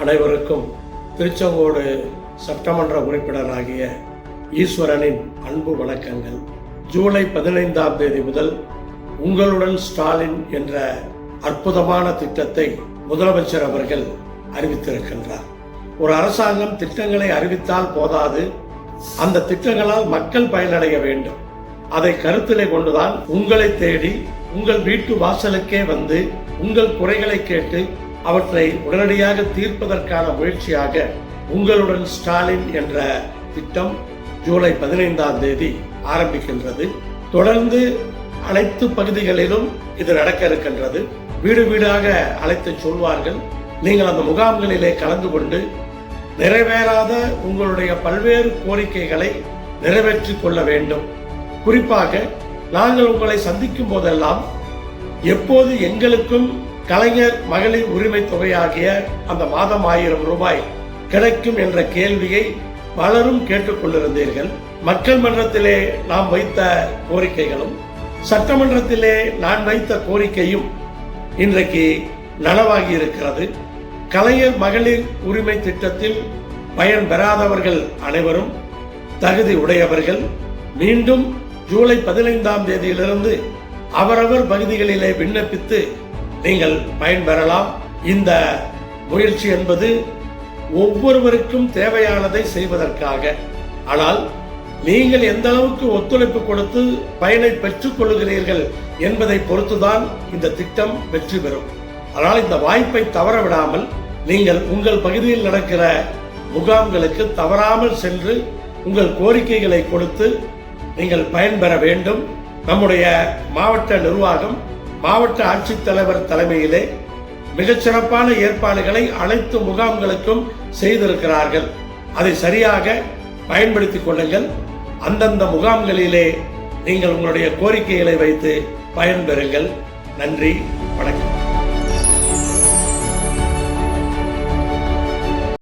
அனைவருக்கும் திருச்செங்கோடு சட்டமன்ற உறுப்பினராகிய ஈஸ்வரனின் அன்பு வணக்கங்கள். ஜூலை 15ஆம் தேதி முதல் உங்களுடன் ஸ்டாலின் என்ற அற்புதமான திட்டத்தை முதலமைச்சர் அவர்கள் அறிவித்திருக்கின்றார். ஒரு அரசாங்கம் திட்டங்களை அறிவித்தால் போதாது, அந்த திட்டங்களால் மக்கள் பயனடைய வேண்டும். அதை கருத்திலே கொண்டுதான் உங்களை தேடி உங்கள் வீட்டு வாசலுக்கே வந்து உங்கள் குறைகளை கேட்டு அவற்றை உடனடியாக தீர்ப்பதற்கான முயற்சியாக உங்களுடன் ஸ்டாலின் என்ற திட்டம் ஜூலை 15ஆம் தேதி ஆரம்பிக்கின்றது. தொடர்ந்து அனைத்து பகுதிகளிலும் இது நடக்க இருக்கின்றது. வீடு வீடாக அழைத்து சொல்வார்கள். நீங்கள் அந்த முகாம்களிலே கலந்து கொண்டு நிறைவேறாத உங்களுடைய பல்வேறு கோரிக்கைகளை நிறைவேற்றிக் கொள்ள வேண்டும். குறிப்பாக நாங்கள் உங்களை சந்திக்கும் போதெல்லாம் எப்போது எங்களுக்கும் கலைஞர் மகளிர் உரிமை தொகையாகிய அந்த மாதம் 1000 ரூபாய் கிடைக்கும் என்ற கேள்வியை பலரும் கேட்டுக்கொண்டிருந்தீர்கள். மக்கள் மன்றத்திலே நாம் வைத்த கோரிக்கைகளும் சட்டமன்றத்திலே நான் வைத்த கோரிக்கையும் இன்றைக்கு நனவாகி இருக்கிறது. கலைஞர் மகளிர் உரிமை திட்டத்தில் பயன் பெறாதவர்கள் அனைவரும் தகுதி உடையவர்கள் மீண்டும் ஜூலை 15ஆம் தேதியிலிருந்து அவரவர் பகுதிகளிலே விண்ணப்பித்து நீங்கள் பயன்பெறலாம். இந்த முயற்சி என்பது ஒவ்வொருவருக்கும் தேவையானதை செய்வதற்காக. ஆனால் நீங்கள் எந்த அளவுக்கு ஒத்துழைப்பு கொடுத்து பயனை பெற்றுக் கொள்கிறீர்கள் என்பதை பொறுத்துதான் இந்த திட்டம் வெற்றி பெறும். ஆனால் இந்த வாய்ப்பை தவற விடாமல் நீங்கள் உங்கள் பகுதியில் நடக்கிற முகாம்களுக்கு தவறாமல் சென்று உங்கள் கோரிக்கைகளை கொடுத்து நீங்கள் பயன்பெற வேண்டும். நம்முடைய மாவட்ட நிர்வாகம், மாவட்ட ஆட்சித்தலைவர் தலைமையிலே மிகச்சிறப்பான ஏற்பாடுகளை அனைத்து முகாம்களுக்கும் செய்திருக்கிறார்கள். அதை சரியாக பயன்படுத்திக் கொள்ளுங்கள். அந்தந்த முகாம்களிலே நீங்கள் உங்களுடைய கோரிக்கைகளை வைத்து பயன்பெறுங்கள். நன்றி, வணக்கம்.